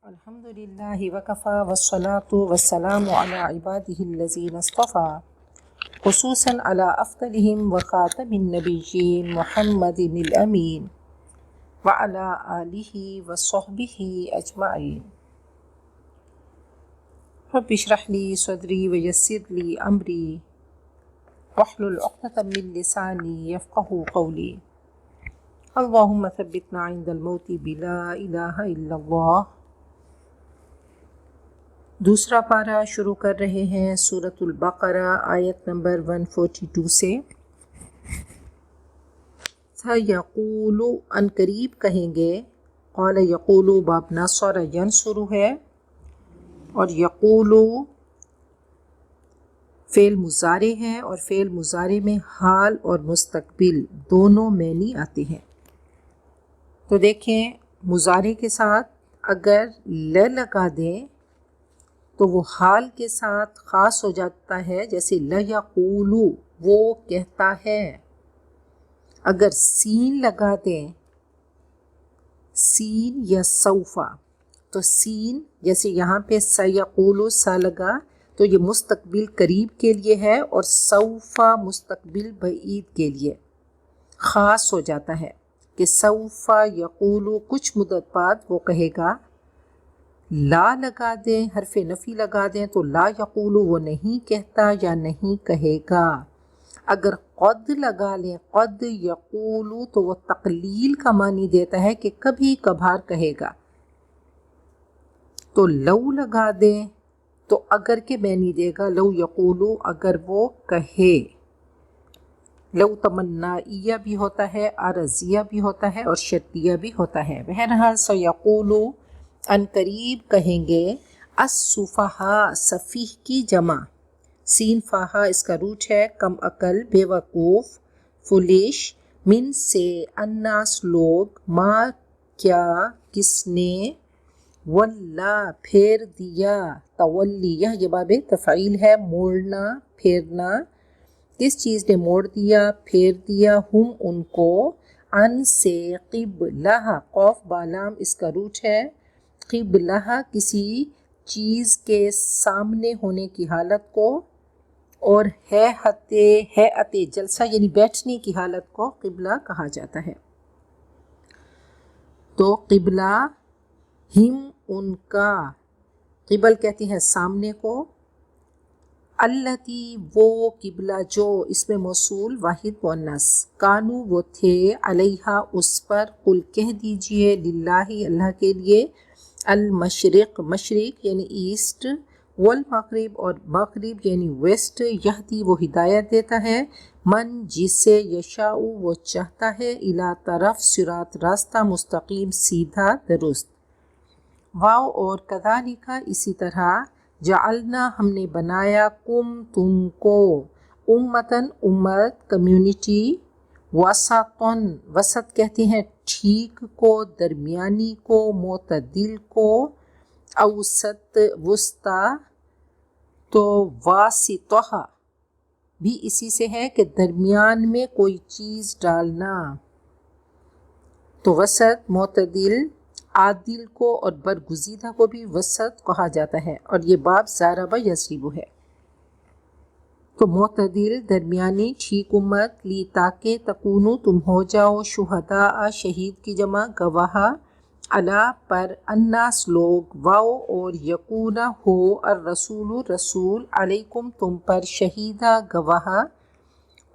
الحمد لله وكفى والصلاة والسلام على عباده الذين اصطفى خصوصا على أفضلهم وخاتم النبيين محمد الأمين وعلى آله وصحبه أجمعين. رب اشرح لي صدري ويسر لي أمري واحلل عقدة من لساني يفقهوا قولي. اللهم ثبتنا عند الموت بلا إله إلا الله. دوسرا پارہ شروع کر رہے ہیں سورۃ البقرہ آیت نمبر 142 سے. سَيَقُولُ ان قریب کہیں گے. قال یقول باب نصر ینصر ہے اور یقول فعل مضارع ہے اور فعل مضارع میں حال اور مستقبل دونوں معنی آتے ہیں. تو دیکھیں مضارع کے ساتھ اگر ل لگا دیں تو وہ حال کے ساتھ خاص ہو جاتا ہے، جیسے لَیَقُولُ وہ کہتا ہے. اگر سین لگا دیں سین یا سوفا، تو سین جیسے یہاں پہ سَیَقُولُ سا لگا تو یہ مستقبل قریب کے لیے ہے اور سوفا مستقبل بعید کے لیے خاص ہو جاتا ہے کہ سوفا یقولو کچھ مدت بعد وہ کہے گا. لا لگا دیں حرف نفی لگا دیں تو لا یقولو وہ نہیں کہتا یا نہیں کہے گا. اگر قد لگا لیں قد یقولو تو وہ تقلیل کا معنی دیتا ہے کہ کبھی کبھار کہے گا. تو لو لگا دیں تو اگر کے معنی دے گا لو یقولو اگر وہ کہے. لو تمنائیہ بھی ہوتا ہے، عرضیہ بھی ہوتا ہے اور شرطیہ بھی ہوتا ہے. بہرحال سیقولو ان قریب کہیں گے. السفہاء سفیہ کی جمع، سین فہا اس کا روٹ ہے کم عقل بے وقوف فولش، من سے الناس لوگ، ما کیا کس نے، ولا پھیر دیا، تولیہ یہ باب تفعیل ہے موڑنا پھیرنا، کس چیز نے موڑ دیا پھیر دیا، ہم ان کو، ان سے قبلہ قوف بالام اس کا روٹ ہے، قبلہ کسی چیز کے سامنے ہونے کی حالت کو، اور ہیئت جلسہ یعنی بیٹھنے کی حالت کو قبلہ کہا جاتا ہے. تو قبلہ ہم ان کا، قبل کہتے ہیں سامنے کو، التی وہ قبلہ جو، اس میں موصول واحد مؤنث، کانو وہ تھے، علیہا اس پر، قل کہہ دیجئے، للہ اللہ کے لیے، المشرق مشرق یعنی ایسٹ، والمغرب اور مغرب یعنی ویسٹ، یہدی وہ ہدایت دیتا ہے، من جسے، یشاء وہ چاہتا ہے، الی طرف صراط راستہ مستقیم سیدھا درست. واو اور کذالک اسی طرح، جعلنا ہم نے بنایا، کم تم کو، امتن امت کمیونٹی، وسطن وسط کہتے ہیں ٹھیک کو، درمیانی کو، معتدل کو، اوسط وسطی. تو واسطہ بھی اسی سے ہے کہ درمیان میں کوئی چیز ڈالنا. تو وسط، معتدل، عادل کو اور برگزیدہ کو بھی وسط کہا جاتا ہے. اور یہ باب ضرب یضرب ہے. تو معتدل درمیانی ٹھیک امت، لی تاکہ، تکونو تم ہو جاؤ، شہداء شہید کی جمع، گواہ، علی پر، الناس لوگ، واو اور یکونا ہو، الرسول رسول، علیکم تم پر، شہیدہ گواہ،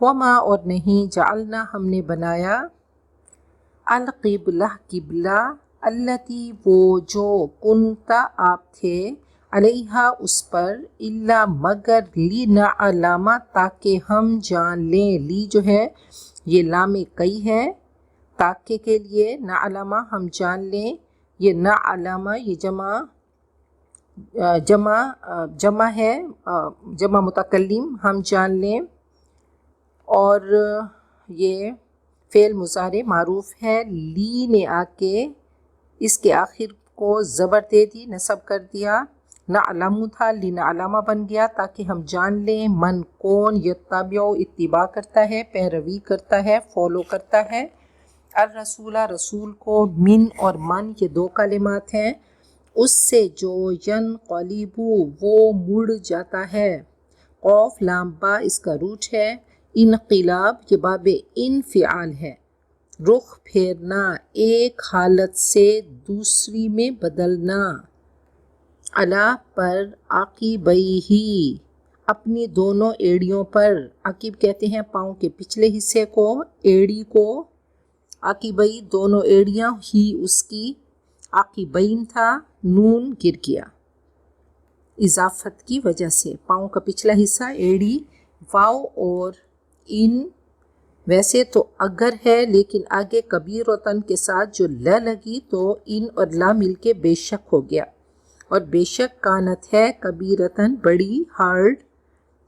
وما اور نہیں، جعلنا ہم نے بنایا، القبلہ قبلہ، التی وہ جو، کنتا آپ تھے، علیہا اس پر، الا مگر، لنعلم تاکہ ہم جان لیں، لی جو ہے یہ لام کئی ہے تاکہ کے لیے، نعلم ہم جان لیں، یہ نعلم یہ جمع ہے، جمع متکلم، ہم جان لیں. اور یہ فعل مضارع معروف ہے، لی نے آ کے اس کے آخر کو زبر دے دی، نصب کر دیا، نعلم تھا لنعلم بن گیا تاکہ ہم جان لیں، من کون، یتبع اتباع کرتا ہے، پیروی کرتا ہے، فالو کرتا ہے، الرسول رسول کو، من اور من یہ دو کلمات ہیں، اس سے جو ینقلبو وہ مڑ جاتا ہے، قوف لام با اس کا روٹ ہے، انقلاب یہ باب انفعال ہے، رخ پھیرنا، ایک حالت سے دوسری میں بدلنا، علا پر، عقبیہ اپنی دونوں ایڑیوں پر، عقب کہتے ہیں پاؤں کے پچھلے حصے کو، ایڑی کو، عقبی دونوں ایڑیاں ہی اس کی، عقبین تھا، نون گر گیا اضافت کی وجہ سے، پاؤں کا پچھلا حصہ ایڑی، واو اور ان ویسے تو اگر ہے لیکن آگے کبیرتن کے ساتھ جو ل لگی تو ان اور لا مل کے بے شک ہو گیا، اور بے شک کانت ہے کبیرتن بڑی، ہارڈ،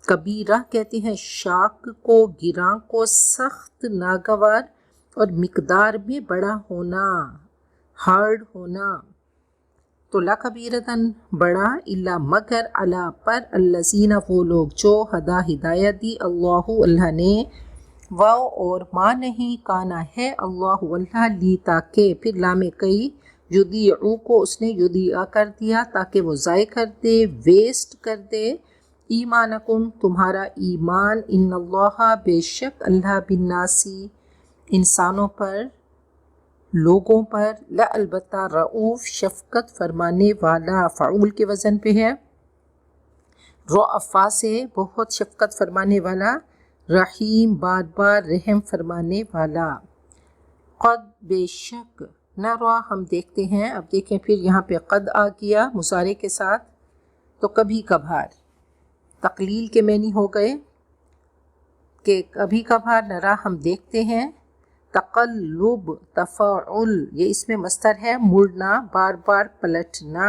کبیرہ کہتے ہیں شاک کو، گراں کو، سخت ناگوار اور مقدار میں بڑا ہونا، ہارڈ ہونا، تو لا کبیرتن بڑا، الا مگر، علا پر، الذین وہ لوگ جو، ہدا ہدایت دی، اللہ نے، واو اور ما نہیں، کانا ہے اللہ اللہ، لی تاکہ، پھر لام کئی، یضیعو کو اس نے یضیع کر دیا تاکہ وہ ضائع کر دے، ویسٹ کر دے، ایمانکم تمہارا ایمان، ان اللہ بے شک اللہ، بالناسی انسانوں پر، لوگوں پر، لا البتہ، رعوف شفقت فرمانے والا، فعول کے وزن پہ ہے، رعفا سے بہت شفقت فرمانے والا، رحیم بار بار رحم فرمانے والا، قد بے شک، نرا ہم دیکھتے ہیں، اب دیکھیں پھر یہاں پہ قد آ گیا مضارع کے ساتھ، تو کبھی کبھار تقلیل کے معنی ہو گئے کہ کبھی کبھار، نرا ہم دیکھتے ہیں، تقلب تفاعل یہ اس میں مصدر ہے، مڑنا، بار بار پلٹنا،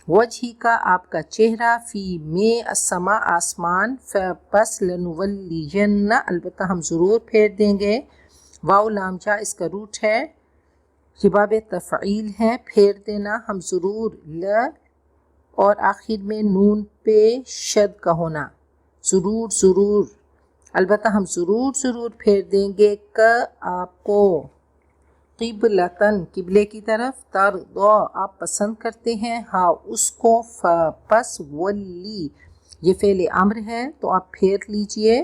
وجہی کا آپ کا چہرہ، فی میں، السما آسمان، پس لنولین البتہ ہم ضرور پھیر دیں گے، واو لام جا اس کا روٹ ہے، یہ باب تفعیل ہے، پھیر دینا، ہم ضرور، اور آخر میں نون پہ شد کا ہونا، ضرور ضرور، البتہ ہم ضرور ضرور پھیر دیں گے، آپ کو، قبلتن قبلے کی طرف، ترضا آپ پسند کرتے ہیں، ہاں اس کو، پس ولی یہ فعل امر ہے تو آپ پھیر لیجئے،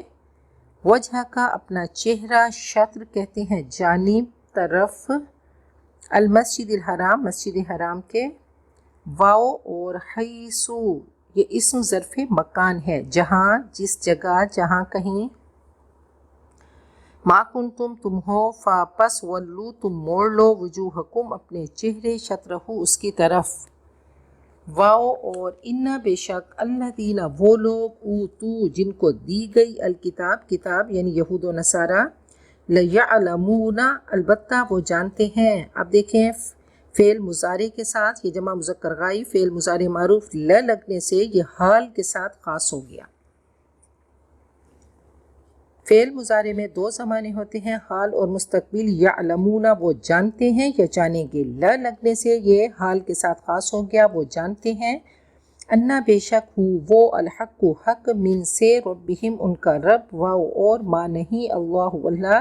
وجہ کا اپنا چہرہ، شطر کہتے ہیں جانب، طرف، المسجد الحرام مسجد حرام کے، واو اور حیثو یہ اسم ظرف مکان ہے، جہاں، جس جگہ، جہاں کہیں، ما کنتم تم ہو، پس ولو تم موڑ لو، وجوہکم اپنے چہرے، شطرہو اس کی طرف، واو اور ان بے شک، الذین وہ لوگ، اوتو جن کو دی گئی، الکتاب کتاب یعنی یہود و نصارہ، لیعلمون البتہ وہ جانتے ہیں، اب دیکھیں فعل مضارع کے ساتھ، یہ جمع مذکر غائب، فعل مضارع معروف لگنے سے یہ حال کے ساتھ خاص ہو گیا، فعل مضارع میں دو زمانے ہوتے ہیں، حال اور مستقبل، یعلمون وہ جانتے ہیں یا جانیں گے، لگنے سے یہ حال کے ساتھ خاص ہو گیا، وہ جانتے ہیں، انا بے شک ہو وہ، الحق حق، من سے، ربہم ان کا رب، واو اور ما نہیں، اللہ اللہ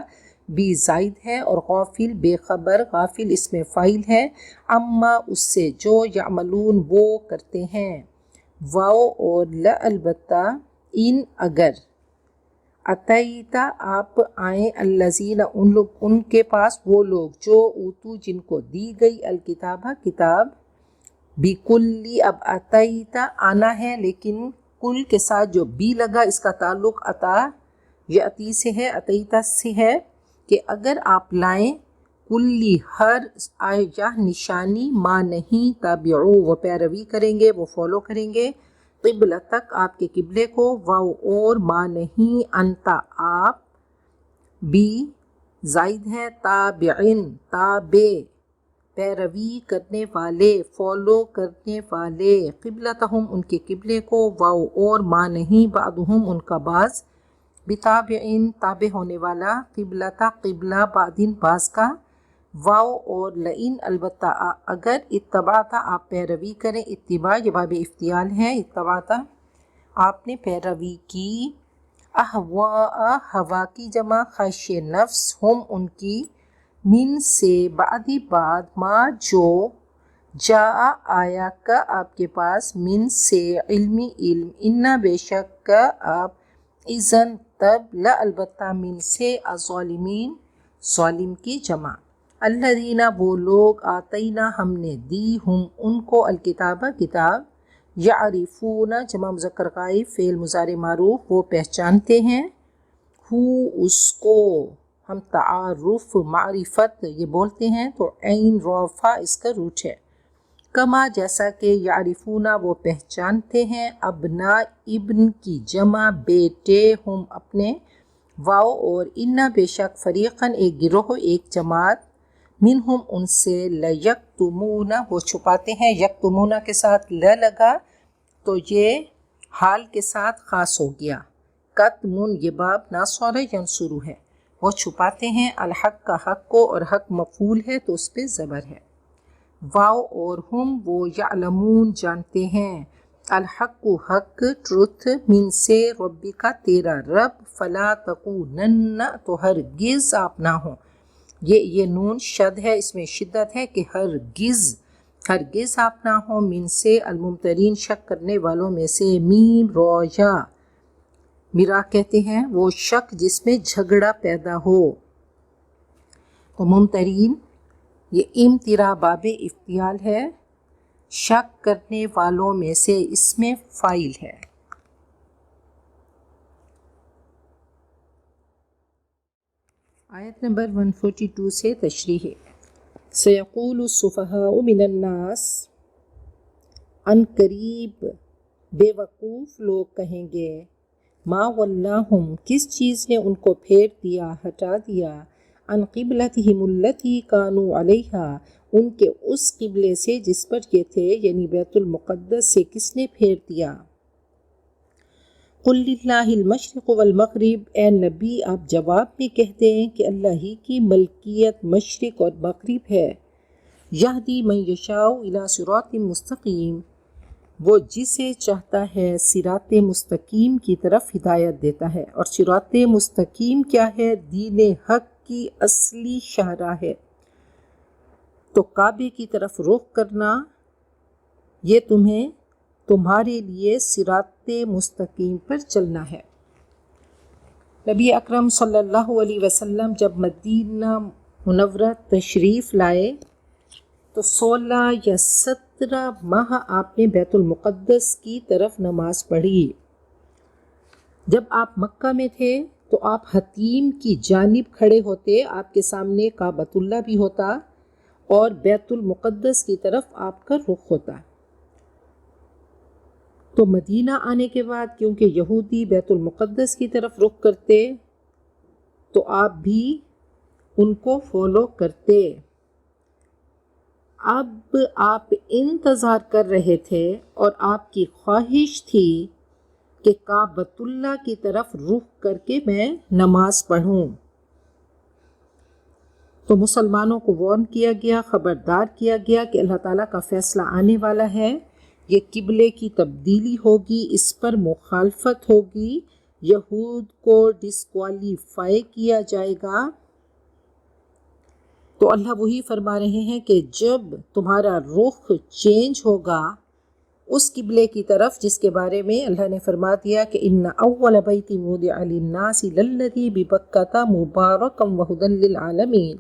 بھی زائد ہے، اور غافل بے خبر، غافل اس میں فاعل ہے، اما اس سے جو، یعملون وہ کرتے ہیں، واو اور لا البتہ، ان اگر، اتیتا آپ آئیں، الذین ان کے پاس وہ لوگ جو، اوتو جن کو دی گئی، الکتاب کتاب، بکلی، اب اتیتا آنا ہے لیکن کل کے ساتھ جو بی لگا اس کا تعلق عطا یا عطی سے ہے، اتیتا سے ہے کہ اگر آپ لائیں، کلی ہر آیا نشانی، ما نہیں، تابعو وہ پیروی کریں گے، وہ فالو کریں گے، قبلتک آپ کے قبلے کو، واو اور ما نہیں، انتا آپ، بھی زائد ہے، تابعن تابع پیروی کرنے والے، فالو کرنے والے، قبلتہم ان کے قبلے کو، واو اور ما نہیں، بعضہم ان کا بعض، بتابعن تابع ہونے والا، قبلتا قبلہ، بعدن بعض کا، واو اور لئن البتہ اگر، اتبعتا آپ پیروی کریں، اتباع یہ باب افتعال ہے، اتبعتا آپ نے پیروی کی، اہواء ہوا کی جمع، خواہش نفس، ہم ان کی، من سے، بعد ما جو، جا آیا کا آپ کے پاس، من سے علمی علم، انا بے شک کا آپ، اذن تب، لا البتہ، من سے الظالمین ظالم کی جمع، الذین وہ لوگ، آتینا ہم نے دی، ہم ان کو، الکتاب کتاب، یعرفون جمع مذکر غائب فعل مضارع معروف وہ پہچانتے ہیں، ہو اس کو، ہم تعارف معرفت یہ بولتے ہیں تو عین رفع اس کا روٹ ہے، کما جیسا کہ یعرفون وہ پہچانتے ہیں، ابنا ابن کی جمع بیٹے، ہم اپنے، واو اور انا بے شک، فریقاً ایک گروہ ایک جماعت، منہم ان سے، لیکتمون وہ چھپاتے ہیں، یکتمون کے ساتھ ل لگا تو یہ حال کے ساتھ خاص ہو گیا، کتمون یہ باب ناصر ینصرو ہے، وہ چھپاتے ہیں، الحق کا حق کو، اور حق مفعول ہے تو اس پہ زبر ہے، واو اور ہم وہ، یعلمون جانتے ہیں، الحق حق، ٹروتھ، من سے ربی کا تیرا رب، فلا تکونن تو ہرگز آپ نہ ہو، یہ نون شد ہے، اس میں شدت ہے کہ ہرگز آپ نہ ہو، من سے الممترین شک کرنے والوں میں سے، میم را یا میرا کہتے ہیں وہ شک جس میں جھگڑا پیدا ہو، تو ممترین یہ امترا باب افتعال ہے، شک کرنے والوں میں سے، اس میں فاعل ہے۔ آیت نمبر 142 سے تشریح ہے، سیقول السفہاء من الناس، ان قریب بے وقوف لوگ کہیں گے، ما ولاہم کس چیز نے ان کو پھیر دیا، ہٹا دیا، عن قبلتہم التی کانوا علیہا ان کے اس قبلے سے جس پر یہ تھے، یعنی بیت المقدس سے کس نے پھیر دیا، قل للہ المشرق والمغرب اے نبی آپ جواب میں کہہ دیں کہ اللہ ہی کی ملکیت مشرق اور مغرب ہے، یہدی من یشاء الی صراط مستقیم وہ جسے چاہتا ہے صراط مستقیم کی طرف ہدایت دیتا ہے، اور صراط مستقیم کیا ہے، دین حق کی اصلی شاہراہ ہے، تو کعبے کی طرف رخ کرنا یہ تمہارے لیے صراط مستقیم پر چلنا ہے۔ نبی اکرم صلی اللہ علیہ وسلم جب مدینہ منورہ تشریف لائے تو 16 یا 17 ماہ آپ نے بیت المقدس کی طرف نماز پڑھی، جب آپ مکہ میں تھے تو آپ حتیم کی جانب کھڑے ہوتے، آپ کے سامنے کعبۃ اللہ بھی ہوتا اور بیت المقدس کی طرف آپ کا رخ ہوتا، تو مدینہ آنے کے بعد کیونکہ یہودی بیت المقدس کی طرف رخ کرتے تو آپ بھی ان کو فالو کرتے، اب آپ انتظار کر رہے تھے اور آپ کی خواہش تھی کہ کعبۃ اللہ کی طرف رخ کر کے میں نماز پڑھوں، تو مسلمانوں کو وارن کیا گیا، خبردار کیا گیا کہ اللہ تعالیٰ کا فیصلہ آنے والا ہے، یہ قبلے کی تبدیلی ہوگی، اس پر مخالفت ہوگی، یہود کو ڈسکوالیفائی کیا جائے گا، تو اللہ وہی فرما رہے ہیں کہ جب تمہارا رخ چینج ہوگا اس قبلے کی طرف جس کے بارے میں اللہ نے فرما دیا کہ ان اول بیت وضع للناس للذی ببکۃ مبارکا وہدی للعالمین،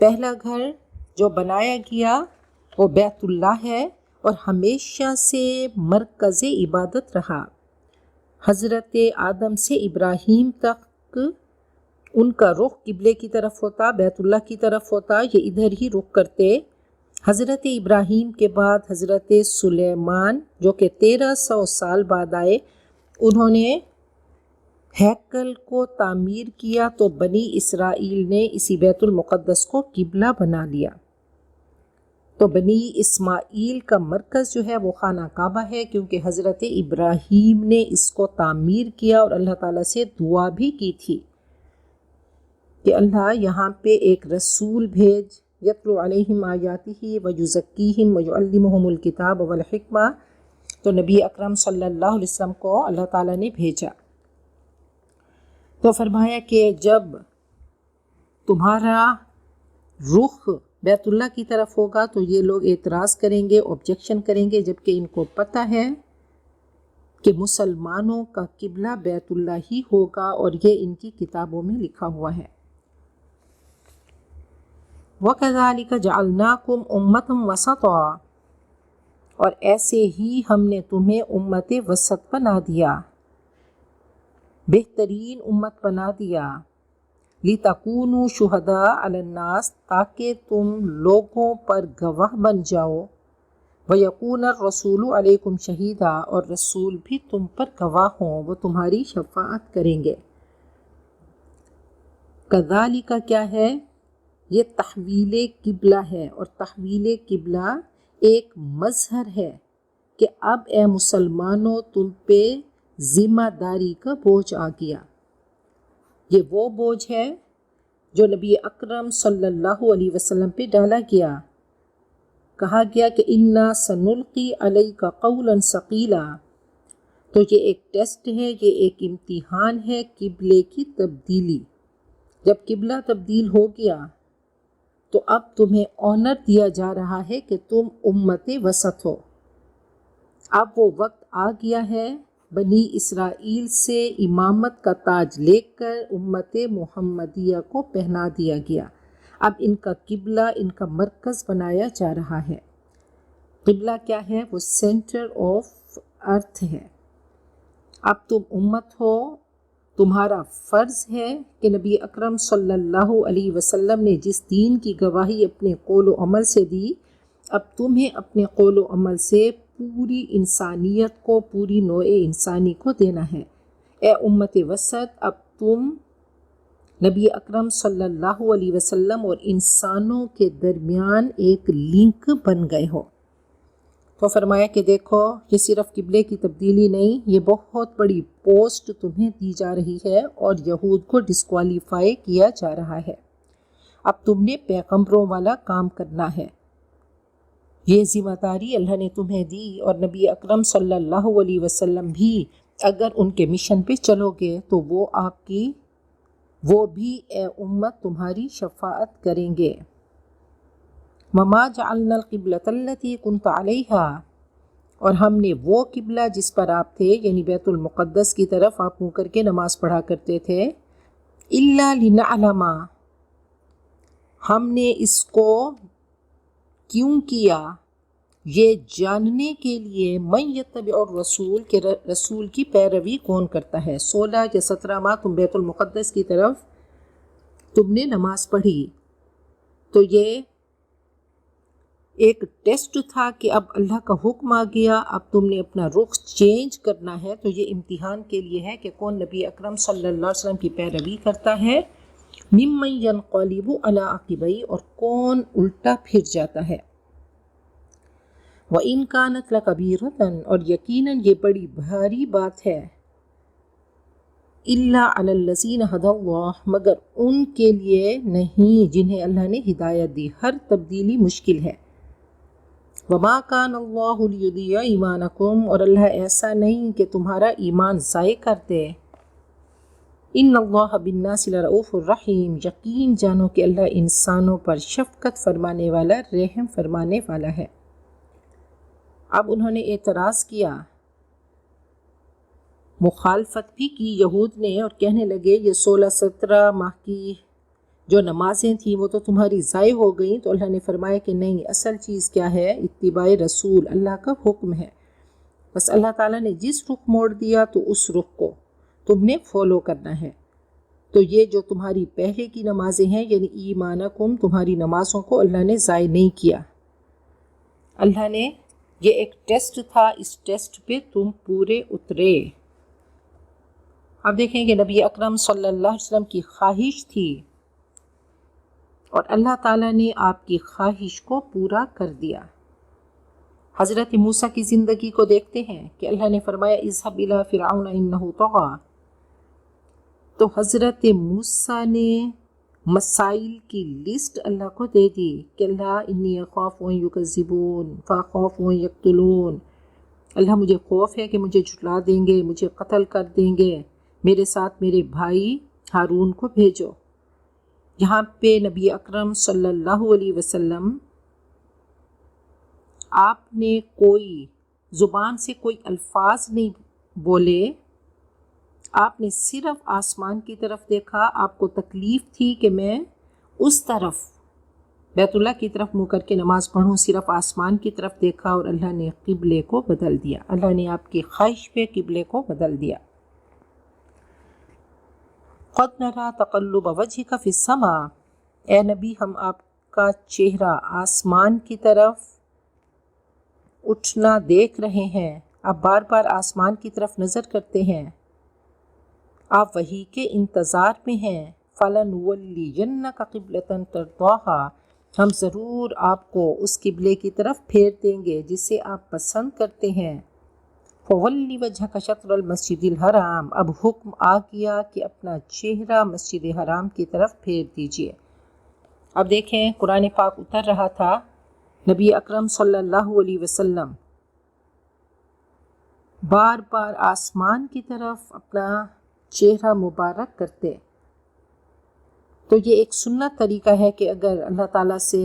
پہلا گھر جو بنایا گیا وہ بیت اللہ ہے اور ہمیشہ سے مرکز عبادت رہا، حضرت آدم سے ابراہیم تک ان کا رخ قبلے کی طرف ہوتا، بیت اللہ کی طرف ہوتا، یہ ادھر ہی رخ کرتے، حضرت ابراہیم کے بعد حضرت سلیمان جو کہ 1300 سال بعد آئے، انہوں نے ہیکل کو تعمیر کیا تو بنی اسرائیل نے اسی بیت المقدس کو قبلہ بنا لیا، تو بنی اسماعیل کا مرکز جو ہے وہ خانہ کعبہ ہے، کیونکہ حضرت ابراہیم نے اس کو تعمیر کیا اور اللہ تعالیٰ سے دعا بھی کی تھی کہ اللہ یہاں پہ ایک رسول بھیج، یتلو علیہم آیاتہ ویزکیہم ویعلمہم الکتاب والحکمہ، تو نبی اکرم صلی اللہ علیہ وسلم کو اللہ تعالیٰ نے بھیجا، تو فرمایا کہ جب تمہارا رخ بیت اللہ کی طرف ہوگا تو یہ لوگ اعتراض کریں گے، آبجیکشن کریں گے، جبکہ ان کو پتہ ہے کہ مسلمانوں کا قبلہ بیت اللہ ہی ہوگا، اور یہ ان کی کتابوں میں لکھا ہوا ہے۔ وَكَذَلِكَ جَعَلْنَاكُمْ أُمَّةً وَسَطًا، اور ایسے ہی ہم نے تمہیں امت وسط بنا دیا، بہترین امت بنا دیا، لِتَكُونُوا شُهَدَاءَ عَلَى النَّاسِ، تاکہ تم لوگوں پر گواہ بن جاؤ، وَيَكُونَ الرَّسُولُ عَلَيْكُمْ شَهِيدًا، اور رسول بھی تم پر گواہ ہوں، وہ تمہاری شفاعت کریں گے۔ کذالک کیا ہے؟ یہ تحویل قبلہ ہے، اور تحویل قبلہ ایک مظہر ہے کہ اب اے مسلمانوں تم پہ ذمہ داری کا بوجھ آ گیا۔ یہ وہ بوجھ ہے جو نبی اکرم صلی اللہ علیہ وسلم پہ ڈالا گیا۔ کہا گیا کہ اِنَّا سَنُلْقِي عَلَيْكَ قَوْلًا ثَقِيلًا، تو یہ ایک ٹیسٹ ہے، یہ ایک امتحان ہے قبلے کی تبدیلی۔ جب قبلہ تبدیل ہو گیا تو اب تمہیں آنر دیا جا رہا ہے کہ تم امت وسط ہو۔ اب وہ وقت آ گیا ہے، بنی اسرائیل سے امامت کا تاج لے کر امت محمدیہ کو پہنا دیا گیا۔ اب ان کا قبلہ، ان کا مرکز بنایا جا رہا ہے۔ قبلہ کیا ہے؟ وہ سینٹر آف ارتھ ہے۔ اب تم امت ہو، تمہارا فرض ہے کہ نبی اکرم صلی اللہ علیہ وسلم نے جس دین کی گواہی اپنے قول و عمل سے دی، اب تمہیں اپنے قول و عمل سے پوری انسانیت کو، پوری نوع انسانی کو دینا ہے۔ اے امت وسط، اب تم نبی اکرم صلی اللہ علیہ وسلم اور انسانوں کے درمیان ایک لنک بن گئے ہو۔ تو فرمایا کہ دیکھو، یہ صرف قبلے کی تبدیلی نہیں، یہ بہت بڑی پوسٹ تمہیں دی جا رہی ہے، اور یہود کو ڈسکوالیفائی کیا جا رہا ہے۔ اب تم نے پیغمبروں والا کام کرنا ہے، یہ ذمہ داری اللہ نے تمہیں دی، اور نبی اکرم صلی اللہ علیہ وسلم بھی اگر ان کے مشن پہ چلو گے تو وہ بھی اے امت تمہاری شفاعت کریں گے۔ وَمَا جَعَلْنَا الْقِبْلَةَ الَّتِي كُنْتَ عَلَيْهَا، اور ہم نے وہ قبلہ جس پر آپ تھے، یعنی بیت المقدس کی طرف آپ منہ کر کے نماز پڑھا کرتے تھے، إِلَّا لِنَعْلَمَ، ہم نے اس کو کیوں کیا؟ یہ جاننے کے لیے من یتبع الرسول، کہ رسول کی پیروی کون کرتا ہے۔ 16 یا 17 ماہ تم بیت المقدس کی طرف تم نے نماز پڑھی، تو یہ ایک ٹیسٹ تھا کہ اب اللہ کا حکم آ گیا، اب تم نے اپنا رخ چینج کرنا ہے، تو یہ امتحان کے لیے ہے کہ کون نبی اکرم صلی اللہ علیہ وسلم کی پیروی کرتا ہے، ممن ینقلب علی عقبیہ، اور کون الٹا پھر جاتا ہے۔ وَإِن كَانَتْ لَكَبِيرَةً، اور یقیناً یہ بڑی بھاری بات ہے، إِلَّا عَلَى الَّذِينَ هَدَى اللَّهُ، مگر ان کے لیے نہیں جنہیں اللہ نے ہدایت دی۔ ہر تبدیلی مشکل ہے۔ وَمَا كَانَ اللَّهُ لِيُضِيعَ إِيمَانَكُمْ، اور اللہ ایسا نہیں کہ تمہارا ایمان ضائع کر دے۔ إِنَّ اللَّهَ بِالنَّاسِ لَرَءُوفٌ رَحِيمٌ، یقین جانو کہ اللہ انسانوں پر شفقت فرمانے والا، رحم فرمانے والا ہے۔ اب انہوں نے اعتراض کیا، مخالفت بھی کی یہود نے، اور کہنے لگے یہ 16-17 ماہ کی جو نمازیں تھیں وہ تو تمہاری ضائع ہو گئیں۔ تو اللہ نے فرمایا کہ نہیں، اصل چیز کیا ہے؟ اتباع رسول، اللہ کا حکم ہے۔ بس اللہ تعالیٰ نے جس رخ موڑ دیا تو اس رخ کو تم نے فالو کرنا ہے۔ تو یہ جو تمہاری پہلے کی نمازیں ہیں، یعنی ایمانکم، تمہاری نمازوں کو اللہ نے ضائع نہیں کیا۔ اللہ نے، یہ ایک ٹیسٹ تھا، اس ٹیسٹ پہ تم پورے اترے۔ اب دیکھیں کہ نبی اکرم صلی اللہ علیہ وسلم کی خواہش تھی، اور اللہ تعالیٰ نے آپ کی خواہش کو پورا کر دیا۔ حضرت موسیٰ کی زندگی کو دیکھتے ہیں کہ اللہ نے فرمایا اذهب الى فرعون انه طغى، تو حضرت موسیٰ نے مسائل کی لسٹ اللہ کو دے دی کہ اللہ انی اخاف ان یکذبون فاخاف ان یقتلون، اللہ مجھے خوف ہے کہ مجھے جھٹلا دیں گے، مجھے قتل کر دیں گے، میرے ساتھ میرے بھائی ہارون کو بھیجو۔ یہاں پہ نبی اکرم صلی اللہ علیہ وسلم آپ نے کوئی زبان سے کوئی الفاظ نہیں بولے، آپ نے صرف آسمان کی طرف دیکھا. آپ کو تکلیف تھی کہ میں اس طرف بیت اللہ کی طرف منہ کر کے نماز پڑھوں، صرف آسمان کی طرف دیکھا اور اللہ نے قبلے کو بدل دیا. اللہ نے آپ کی خواہش پہ قبلے کو بدل دیا. قد نرى تقلب وجهك في السماء، اے نبی ہم آپ کا چہرہ آسمان کی طرف اٹھنا دیکھ رہے ہیں. آپ بار بار آسمان کی طرف نظر کرتے ہیں، آپ وحی کے انتظار میں ہیں. فَلَنُوَلِّيَنَّكَ قِبْلَةً تَرْضَاهَا، ہم ضرور آپ کو اس قبلے کی طرف پھیر دیں گے جسے آپ پسند کرتے ہیں. فَوَلِّ وَجْهَكَ شَطْرَ الْمَسْجِدِ الْحَرَامِ، اب حکم آ گیا کہ اپنا چہرہ مسجد حرام کی طرف پھیر دیجئے. اب دیکھیں قرآن پاک اتر رہا تھا، نبی اکرم صلی اللہ علیہ وسلم بار بار آسمان کی طرف اپنا چہرہ مبارک کرتے. تو یہ ایک سنت طریقہ ہے کہ اگر اللہ تعالیٰ سے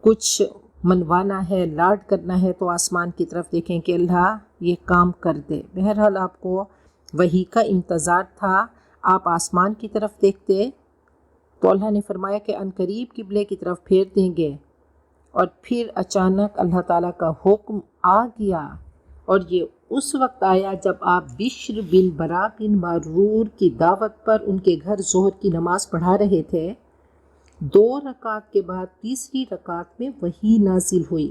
کچھ منوانا ہے، لاڈ کرنا ہے تو آسمان کی طرف دیکھیں کہ اللہ یہ کام کر دے. بہرحال آپ کو وحی کا انتظار تھا، آپ آسمان کی طرف دیکھتے تو اللہ نے فرمایا کہ عنقریب قبلے کی طرف پھیر دیں گے. اور پھر اچانک اللہ تعالیٰ کا حکم آ گیا، اور یہ اس وقت آیا جب آپ بشر بن برا بن معرور کی دعوت پر ان کے گھر ظہر کی نماز پڑھا رہے تھے. 2 رکعت کے بعد تیسری رکعت میں وحی نازل ہوئی،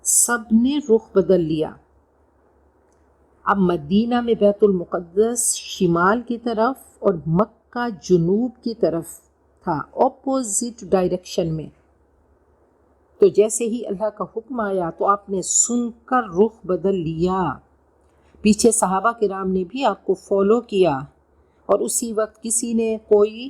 سب نے رخ بدل لیا. اب مدینہ میں بیت المقدس شمال کی طرف اور مکہ جنوب کی طرف تھا، اپوزٹ ڈائریکشن میں. تو جیسے ہی اللہ کا حکم آیا تو آپ نے سن کر رخ بدل لیا. پیچھے صحابہ کرام نے بھی آپ کو فالو کیا، اور اسی وقت کسی نے کوئی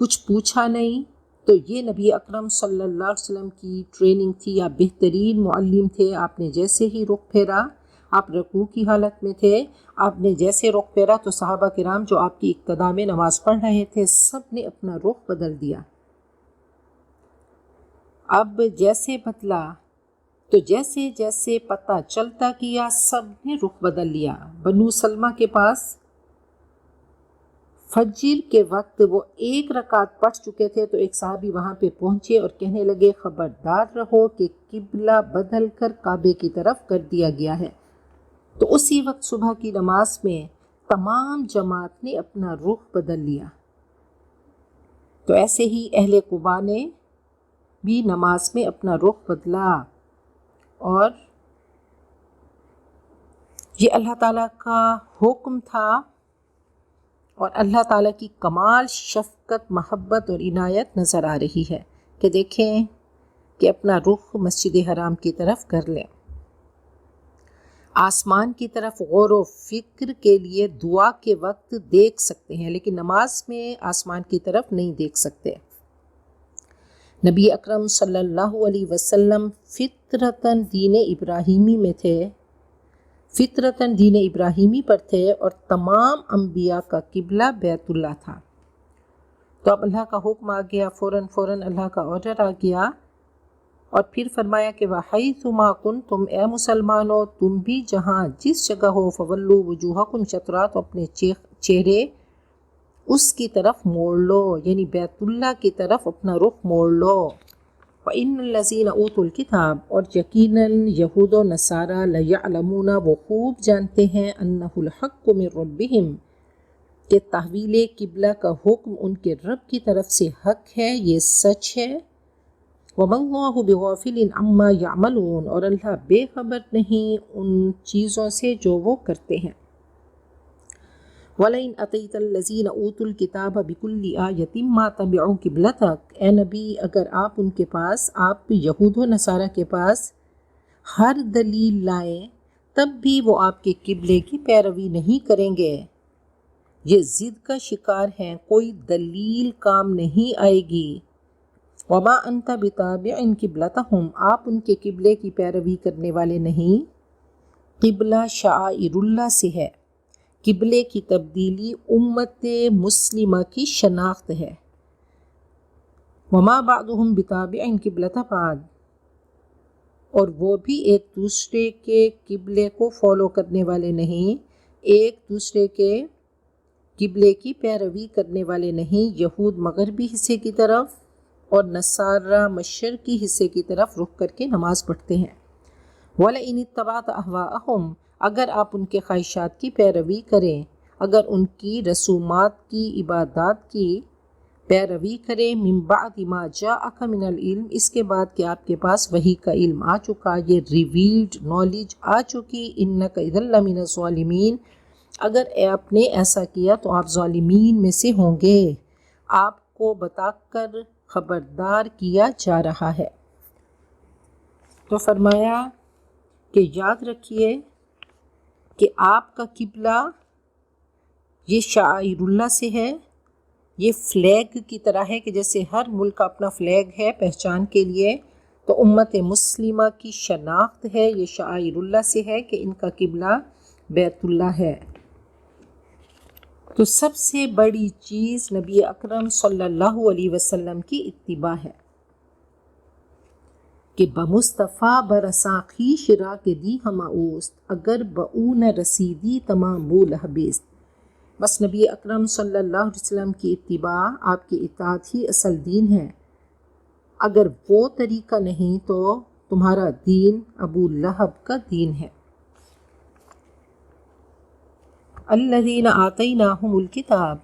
کچھ پوچھا نہیں. تو یہ نبی اکرم صلی اللہ علیہ وسلم کی ٹریننگ تھی، آپ بہترین معلم تھے. آپ نے جیسے ہی رخ پھیرا، آپ رکوع کی حالت میں تھے، آپ نے جیسے رخ پھیرا تو صحابہ کرام جو آپ کی اقتداء میں نماز پڑھ رہے تھے سب نے اپنا رخ بدل دیا. اب جیسے بدلا تو جیسے جیسے پتہ چلتا کیا سب نے رخ بدل لیا. بنو سلمہ کے پاس فجر کے وقت وہ 1 رکعت پڑھ چکے تھے تو ایک صحابی وہاں پہ پہنچے اور کہنے لگے خبردار رہو کہ قبلہ بدل کر کعبے کی طرف کر دیا گیا ہے. تو اسی وقت صبح کی نماز میں تمام جماعت نے اپنا رخ بدل لیا. تو ایسے ہی اہل قباء نے بھی نماز میں اپنا رخ بدلا، اور یہ اللہ تعالیٰ کا حکم تھا. اور اللہ تعالیٰ کی کمال شفقت، محبت اور عنایت نظر آ رہی ہے کہ دیکھیں کہ اپنا رخ مسجد حرام کی طرف کر لیں. آسمان کی طرف غور و فکر کے لیے دعا کے وقت دیکھ سکتے ہیں، لیکن نماز میں آسمان کی طرف نہیں دیکھ سکتے. نبی اکرم صلی اللہ علیہ وسلم فطرتاً دین ابراہیمی میں تھے، فطرتاً دین ابراہیمی پر تھے، اور تمام انبیاء کا قبلہ بیت اللہ تھا. تو اب اللہ کا حکم آ گیا، فوراً اللہ کا آرڈر آ گیا، اور پھر فرمایا کہ وَحَيْثُمَا كُنْتُمْ، اے مسلمانوں تم بھی جہاں جس جگہ ہو، فَوَلُّوا وُجُوهَكُمْ شَطْرَهُ، تو اپنے چہرے اس کی طرف موڑ لو، یعنی بیت اللہ کی طرف اپنا رخ موڑ لو. وَإِنَّ الَّذِينَ أُوتُوا الْكِتَابَ، اور یقیناً یہود و نصارہ لَيَعْلَمُونَ، وہ خوب جانتے ہیں، أَنَّهُ الْحَقُّ مِنْ رَبِّهِمْ، کہ تحویل قبلہ کا حکم ان کے رب کی طرف سے حق ہے، یہ سچ ہے. وَمَا اللَّهُ بِغَافِلٍ عَمَّا يَعْمَلُونَ، اور اللہ بے خبر نہیں ان چیزوں سے جو وہ کرتے ہیں. وَلَئِنْ أَتَيْتَ الَّذِينَ أُوتُوا الْكِتَابَ بِكُلِّ آيَةٍ مَا تَبِعُوا قِبْلَتَكَ، اے نبی اگر آپ ان کے پاس، آپ یہود و نصارہ کے پاس ہر دلیل لائیں تب بھی وہ آپ کے قبلے کی پیروی نہیں کریں گے. یہ ضد کا شکار ہیں، کوئی دلیل کام نہیں آئے گی. وَمَا أَنْتَ بِتَابِعٍ قِبْلَتَهُمْ، آپ ان کے قبلے کی پیروی کرنے والے نہیں. قبلہ شعائر اللہ سے ہے، قبلے کی تبدیلی امت مسلمہ کی شناخت ہے۔ وما بعضهم بتابع قبلۃ بعض، اور وہ بھی ایک دوسرے کے قبلے کو فالو کرنے والے نہیں، ایک دوسرے کے قبلے کی پیروی کرنے والے نہیں۔ یہود مغربی حصے کی طرف اور نصارہ مشرقی حصے کی طرف رخ کر کے نماز پڑھتے ہیں۔ وَلَئِنِ اتَّبَعْتَ أَهْوَاءَهُمْ، اگر آپ ان کے خواہشات کی پیروی کریں، اگر ان کی رسومات کی، عبادات کی پیروی کریں، من بعد ما جاءک من العلم، اس کے بعد کہ آپ کے پاس وحی کا علم آ چکا، یہ ریویلڈ نالج آ چکی، انک اذا لمن الظالمین، اگر آپ نے ایسا کیا تو آپ ظالمین میں سے ہوں گے، آپ کو بتا کر خبردار کیا جا رہا ہے۔ تو فرمایا کہ یاد رکھیے کہ آپ کا قبلہ یہ شعائر اللہ سے ہے، یہ فلیگ کی طرح ہے کہ جیسے ہر ملک کا اپنا فلیگ ہے پہچان کے لیے، تو امت مسلمہ کی شناخت ہے، یہ شعائر اللہ سے ہے کہ ان کا قبلہ بیت اللہ ہے۔ تو سب سے بڑی چیز نبی اکرم صلی اللہ علیہ وسلم کی اتباع ہے کہ بمصطفیٰ برساں خویش را کے دی ہم اوست، اگر بہو نہ رسیدی تمام بول حبیست۔ بس نبی اکرم صلی اللہ علیہ وسلم کی اتباع، آپ کی اطاعت ہی اصل دین ہے۔ اگر وہ طریقہ نہیں تو تمہارا دین ابو لہب کا دین ہے۔ الذین آتیناہم الکتاب،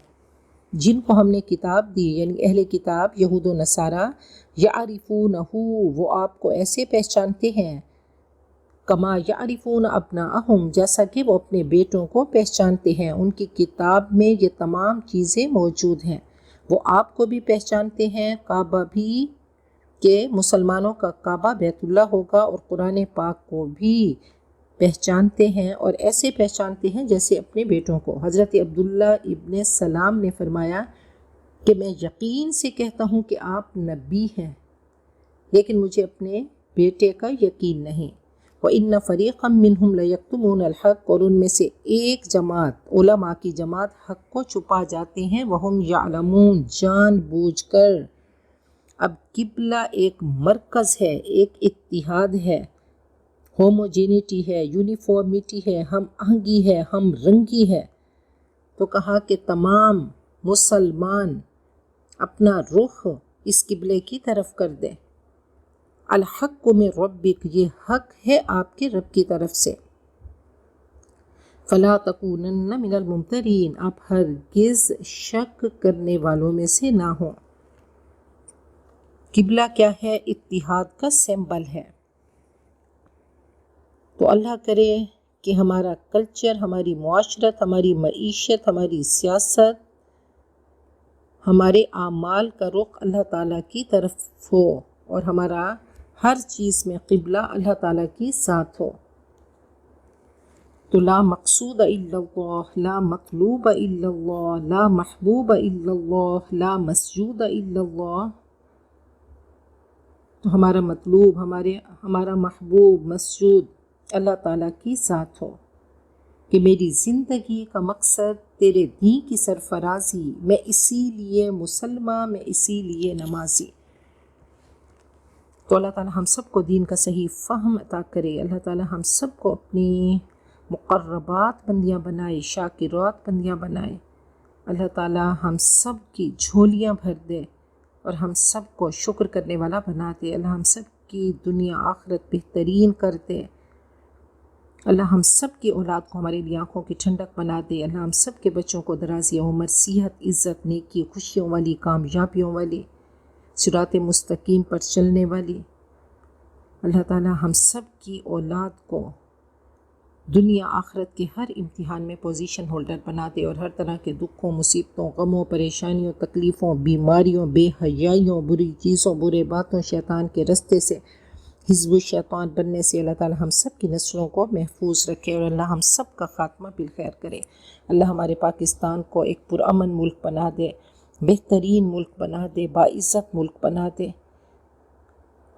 جن کو ہم نے کتاب دی، یعنی اہل کتاب یہود و نصارہ، یعرفونہ، وہ آپ کو ایسے پہچانتے ہیں، کما یعرفون ابناءہم، جیسا کہ وہ اپنے بیٹوں کو پہچانتے ہیں۔ ان کی کتاب میں یہ تمام چیزیں موجود ہیں، وہ آپ کو بھی پہچانتے ہیں، کعبہ بھی، کہ مسلمانوں کا کعبہ بیت اللہ ہوگا، اور قرآن پاک کو بھی پہچانتے ہیں، اور ایسے پہچانتے ہیں جیسے اپنے بیٹوں کو۔ حضرت عبداللہ ابن سلام نے فرمایا کہ میں یقین سے کہتا ہوں کہ آپ نبی ہیں، لیکن مجھے اپنے بیٹے کا یقین نہیں۔ وَإِنَّ فَرِيقًا مِّنْهُمْ لَيَكْتُمُونَ الْحَقَّ، اور ان میں سے ایک جماعت، علماء کی جماعت، حق کو چھپا جاتے ہیں، وَهُمْ يَعْلَمُونَ، جان بوجھ کر۔ اب قبلہ ایک مرکز ہے، ایک اتحاد ہے، ہوموجینٹی ہے، یونیفارمٹی ہے، ہم آہنگی ہے، ہم رنگی ہے۔ تو کہا کہ تمام مسلمان اپنا رخ اس قبلے کی طرف کر دیں۔ الحق من ربک، یہ حق ہے آپ کے رب کی طرف سے۔ فلا تکونن من الممترین، آپ ہرگز شک کرنے والوں میں سے نہ ہوں۔ قبلہ کیا ہے؟ اتحاد کا سمبل ہے۔ تو اللہ کرے کہ ہمارا کلچر، ہماری معاشرت، ہماری معیشت، ہماری سیاست، ہمارے اعمال کا رخ اللہ تعالیٰ کی طرف ہو، اور ہمارا ہر چیز میں قبلہ اللہ تعالیٰ کی ساتھ ہو۔ تو لا مقصود الا اللہ، لا مطلوب الا اللہ، لا محبوب الا اللہ، لا مسجود الا اللہ۔ تو ہمارا مطلوب، ہمارا محبوب، مسجود اللہ تعالیٰ کی ساتھ ہو، کہ میری زندگی کا مقصد تیرے دین کی سرفرازی، میں اسی لیے مسلمہ، میں اسی لیے نمازی۔ تو اللہ تعالیٰ ہم سب کو دین کا صحیح فہم عطا کرے، اللہ تعالیٰ ہم سب کو اپنی مقربات بندیاں بنائے، شاکرات بندیاں بنائے، اللہ تعالیٰ ہم سب کی جھولیاں بھر دے اور ہم سب کو شکر کرنے والا بنا دے، اللہ ہم سب کی دنیا آخرت بہترین کر دے، اللہ ہم سب کی اولاد کو ہمارے لیے آنکھوں کی ٹھنڈک بنا دے، اللہ ہم سب کے بچوں کو درازی عمر، صحت، عزت، نیکی، خوشیوں والی، کامیابیوں والی، صراط مستقیم پر چلنے والی، اللہ تعالیٰ ہم سب کی اولاد کو دنیا آخرت کے ہر امتحان میں پوزیشن ہولڈر بنا دے، اور ہر طرح کے دکھوں، مصیبتوں، غموں، پریشانیوں، تکلیفوں، بیماریوں، بے حیائیوں، بری چیزوں، برے باتوں، شیطان کے رستے سے، حزب الشیطان بننے سے اللہ تعالیٰ ہم سب کی نسلوں کو محفوظ رکھے، اور اللہ ہم سب کا خاتمہ بالخیر کرے۔ اللہ ہمارے پاکستان کو ایک پرامن ملک بنا دے، بہترین ملک بنا دے، باعزت ملک بنا دے،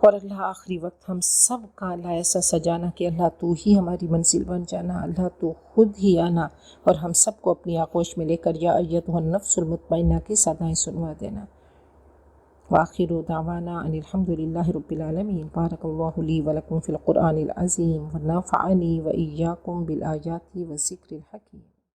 اور اللہ آخری وقت ہم سب کا اللہ ایسا سجانا کہ اللہ تو ہی ہماری منزل بن جانا، اللہ تو خود ہی آنا اور ہم سب کو اپنی آغوش میں لے کر یا ایتھا النفس المطمئنہ کی صدائیں سنوا دینا۔ وآخر دعوانا ان الحمد للہ رب العالمین۔ بارک اللہ لی ولکم فی القرآن العظیم ونفعنی وإیاکم بالآیات والذکر الحکیم۔